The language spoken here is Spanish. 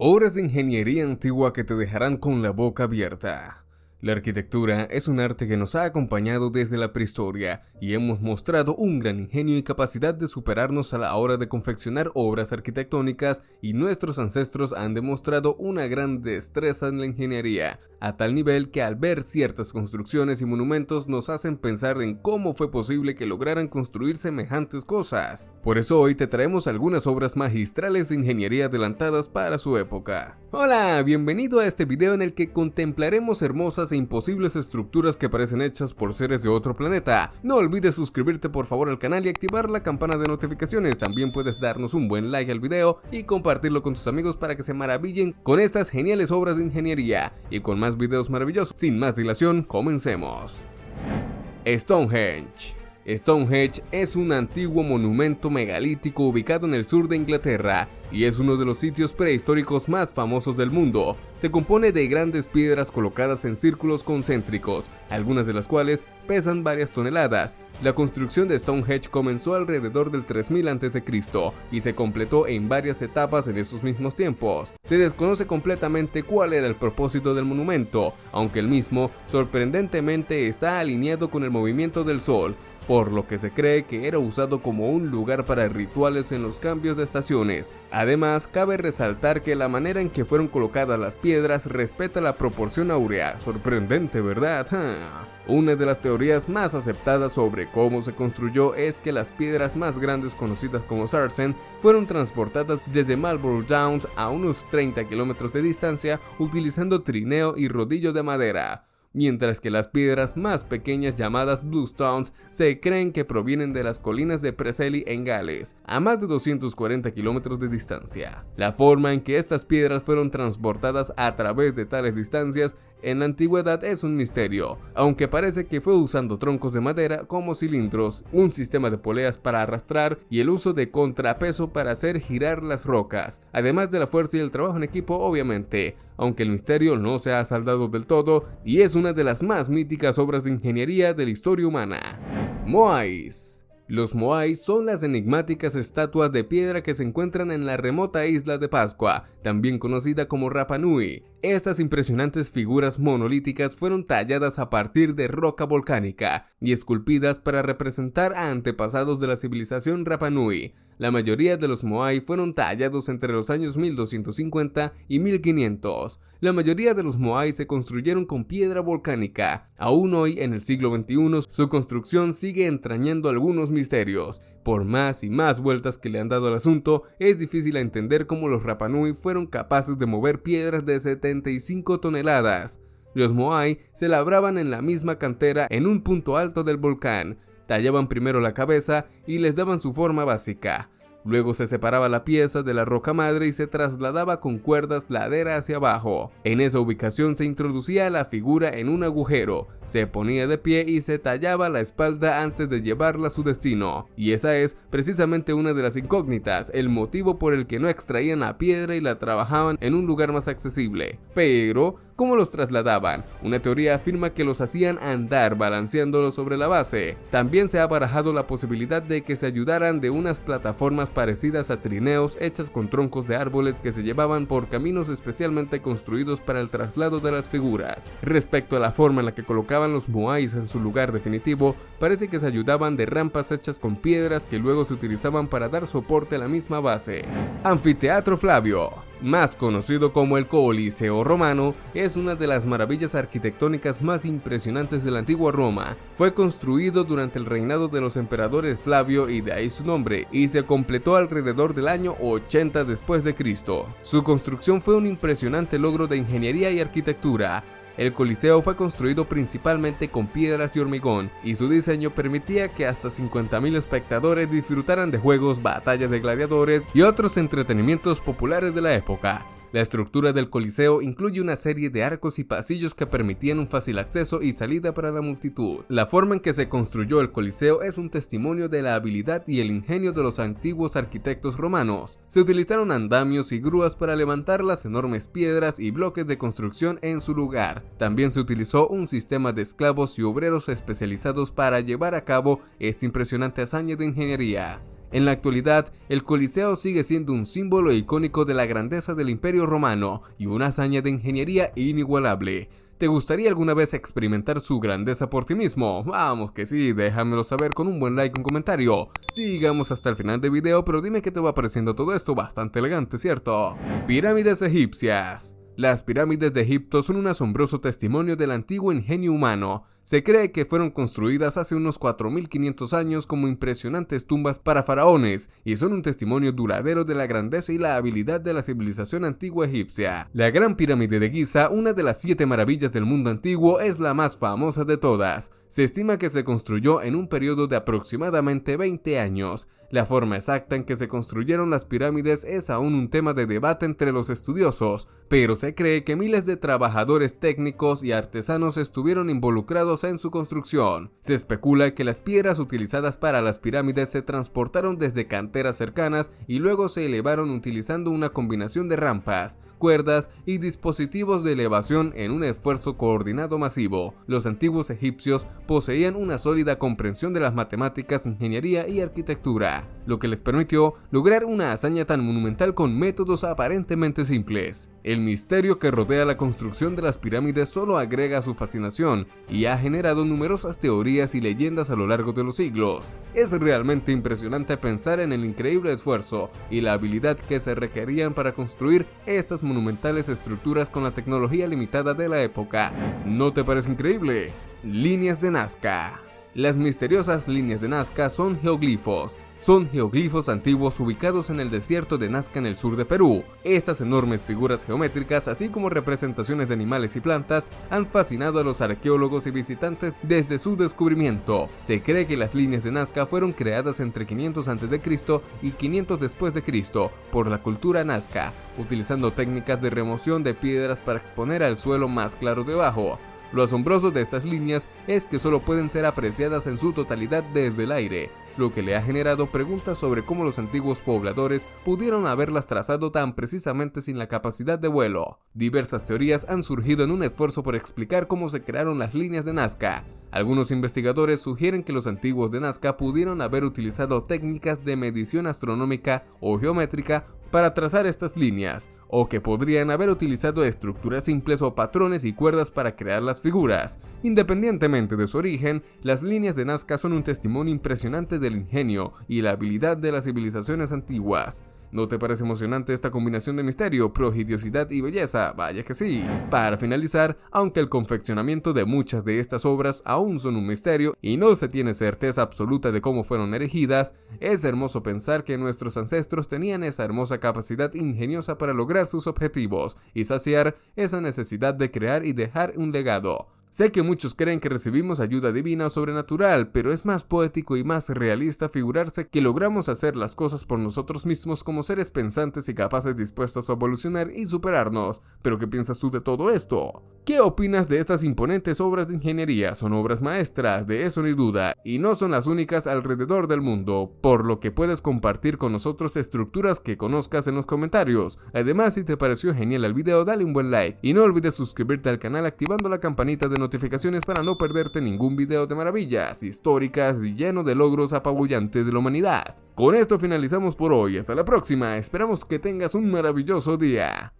Obras de ingeniería antigua que te dejarán con la boca abierta. La arquitectura es un arte que nos ha acompañado desde la prehistoria y hemos mostrado un gran ingenio y capacidad de superarnos a la hora de confeccionar obras arquitectónicas, y nuestros ancestros han demostrado una gran destreza en la ingeniería, a tal nivel que al ver ciertas construcciones y monumentos nos hacen pensar en cómo fue posible que lograran construir semejantes cosas. Por eso hoy te traemos algunas obras magistrales de ingeniería adelantadas para su época. Hola, bienvenido a este video en el que contemplaremos hermosas e imposibles estructuras que parecen hechas por seres de otro planeta. No olvides suscribirte por favor al canal y activar la campana de notificaciones. También puedes darnos un buen like al video y compartirlo con tus amigos para que se maravillen con estas geniales obras de ingeniería. Y con más videos maravillosos, sin más dilación, comencemos. Stonehenge. Stonehenge es un antiguo monumento megalítico ubicado en el sur de Inglaterra y es uno de los sitios prehistóricos más famosos del mundo. Se compone de grandes piedras colocadas en círculos concéntricos, algunas de las cuales pesan varias toneladas. La construcción de Stonehenge comenzó alrededor del 3000 a.C. y se completó en varias etapas en esos mismos tiempos. Se desconoce completamente cuál era el propósito del monumento, aunque el mismo sorprendentemente está alineado con el movimiento del sol, por lo que se cree que era usado como un lugar para rituales en los cambios de estaciones. Además, cabe resaltar que la manera en que fueron colocadas las piedras respeta la proporción áurea. Sorprendente, ¿verdad? Una de las teorías más aceptadas sobre cómo se construyó es que las piedras más grandes, conocidas como sarsen, fueron transportadas desde Marlborough Downs a unos 30 kilómetros de distancia utilizando trineo y rodillo de madera, mientras que las piedras más pequeñas, llamadas bluestones, se creen que provienen de las colinas de Preseli en Gales, a más de 240 kilómetros de distancia. La forma en que estas piedras fueron transportadas a través de tales distancias en la antigüedad es un misterio, aunque parece que fue usando troncos de madera como cilindros, un sistema de poleas para arrastrar y el uso de contrapeso para hacer girar las rocas, además de la fuerza y el trabajo en equipo obviamente, aunque el misterio no se ha saldado del todo y es una de las más míticas obras de ingeniería de la historia humana. Moais. Los moais son las enigmáticas estatuas de piedra que se encuentran en la remota isla de Pascua, también conocida como Rapa Nui. Estas impresionantes figuras monolíticas fueron talladas a partir de roca volcánica y esculpidas para representar a antepasados de la civilización Rapa Nui. La mayoría de los moai fueron tallados entre los años 1250 y 1500. La mayoría de los moai se construyeron con piedra volcánica. Aún hoy, en el siglo XXI, su construcción sigue entrañando algunos misterios. Por más y más vueltas que le han dado al asunto, es difícil entender cómo los Rapa Nui fueron capaces de mover piedras de 75 toneladas. Los moai se labraban en la misma cantera en un punto alto del volcán. Tallaban primero la cabeza y les daban su forma básica. Luego se separaba la pieza de la roca madre y se trasladaba con cuerdas ladera hacia abajo. En esa ubicación se introducía la figura en un agujero, se ponía de pie y se tallaba la espalda antes de llevarla a su destino. Y esa es precisamente una de las incógnitas, el motivo por el que no extraían la piedra y la trabajaban en un lugar más accesible. Pero, ¿cómo los trasladaban? Una teoría afirma que los hacían andar balanceándolos sobre la base. También se ha barajado la posibilidad de que se ayudaran de unas plataformas parecidas a trineos hechas con troncos de árboles que se llevaban por caminos especialmente construidos para el traslado de las figuras. Respecto a la forma en la que colocaban los moais en su lugar definitivo, parece que se ayudaban de rampas hechas con piedras que luego se utilizaban para dar soporte a la misma base. Anfiteatro Flavio, más conocido como el Coliseo Romano, es una de las maravillas arquitectónicas más impresionantes de la antigua Roma. Fue construido durante el reinado de los emperadores Flavio y de ahí su nombre, y se completó alrededor del año 80 después de Cristo. Su construcción fue un impresionante logro de ingeniería y arquitectura. El Coliseo fue construido principalmente con piedras y hormigón, y su diseño permitía que hasta 50.000 espectadores disfrutaran de juegos, batallas de gladiadores y otros entretenimientos populares de la época. La estructura del Coliseo incluye una serie de arcos y pasillos que permitían un fácil acceso y salida para la multitud. La forma en que se construyó el Coliseo es un testimonio de la habilidad y el ingenio de los antiguos arquitectos romanos. Se utilizaron andamios y grúas para levantar las enormes piedras y bloques de construcción en su lugar. También se utilizó un sistema de esclavos y obreros especializados para llevar a cabo esta impresionante hazaña de ingeniería. En la actualidad, el Coliseo sigue siendo un símbolo icónico de la grandeza del Imperio Romano y una hazaña de ingeniería inigualable. ¿Te gustaría alguna vez experimentar su grandeza por ti mismo? Vamos que sí, déjamelo saber con un buen like y un comentario. Sigamos hasta el final del video, pero dime qué te va pareciendo todo esto, bastante elegante, ¿cierto? Pirámides egipcias. Las pirámides de Egipto son un asombroso testimonio del antiguo ingenio humano. Se cree que fueron construidas hace unos 4500 años como impresionantes tumbas para faraones y son un testimonio duradero de la grandeza y la habilidad de la civilización antigua egipcia. La Gran Pirámide de Giza, una de las 7 maravillas del mundo antiguo, es la más famosa de todas. Se estima que se construyó en un periodo de aproximadamente 20 años. La forma exacta en que se construyeron las pirámides es aún un tema de debate entre los estudiosos, pero se cree que miles de trabajadores técnicos y artesanos estuvieron involucrados en su construcción. Se especula que las piedras utilizadas para las pirámides se transportaron desde canteras cercanas y luego se elevaron utilizando una combinación de rampas, cuerdas y dispositivos de elevación en un esfuerzo coordinado masivo. Los antiguos egipcios poseían una sólida comprensión de las matemáticas, ingeniería y arquitectura, lo que les permitió lograr una hazaña tan monumental con métodos aparentemente simples. El misterio que rodea la construcción de las pirámides solo agrega a su fascinación y ha generado numerosas teorías y leyendas a lo largo de los siglos. Es realmente impresionante pensar en el increíble esfuerzo y la habilidad que se requerían para construir estas monumentales estructuras con la tecnología limitada de la época. ¿No te parece increíble? Líneas de Nazca. Las misteriosas líneas de Nazca son geoglifos. Son geoglifos antiguos ubicados en el desierto de Nazca en el sur de Perú. Estas enormes figuras geométricas, así como representaciones de animales y plantas, han fascinado a los arqueólogos y visitantes desde su descubrimiento. Se cree que las líneas de Nazca fueron creadas entre 500 a.C. y 500 después de Cristo por la cultura Nazca, utilizando técnicas de remoción de piedras para exponer al suelo más claro debajo. Lo asombroso de estas líneas es que solo pueden ser apreciadas en su totalidad desde el aire, lo que le ha generado preguntas sobre cómo los antiguos pobladores pudieron haberlas trazado tan precisamente sin la capacidad de vuelo. Diversas teorías han surgido en un esfuerzo por explicar cómo se crearon las líneas de Nazca. Algunos investigadores sugieren que los antiguos de Nazca pudieron haber utilizado técnicas de medición astronómica o geométrica para trazar estas líneas, o que podrían haber utilizado estructuras simples o patrones y cuerdas para crear las figuras. Independientemente de su origen, las líneas de Nazca son un testimonio impresionante del ingenio y la habilidad de las civilizaciones antiguas. ¿No te parece emocionante esta combinación de misterio, prodigiosidad y belleza? Vaya que sí. Para finalizar, aunque el confeccionamiento de muchas de estas obras aún son un misterio y no se tiene certeza absoluta de cómo fueron erigidas, es hermoso pensar que nuestros ancestros tenían esa hermosa capacidad ingeniosa para lograr sus objetivos y saciar esa necesidad de crear y dejar un legado. Sé que muchos creen que recibimos ayuda divina o sobrenatural, pero es más poético y más realista figurarse que logramos hacer las cosas por nosotros mismos como seres pensantes y capaces dispuestos a evolucionar y superarnos. ¿Pero qué piensas tú de todo esto? ¿Qué opinas de estas imponentes obras de ingeniería? Son obras maestras, de eso ni duda, y no son las únicas alrededor del mundo, por lo que puedes compartir con nosotros estructuras que conozcas en los comentarios. Además, si te pareció genial el video, dale un buen like y no olvides suscribirte al canal activando la campanita de notificaciones para no perderte ningún video de maravillas históricas y lleno de logros apabullantes de la humanidad. Con esto finalizamos por hoy, hasta la próxima, esperamos que tengas un maravilloso día.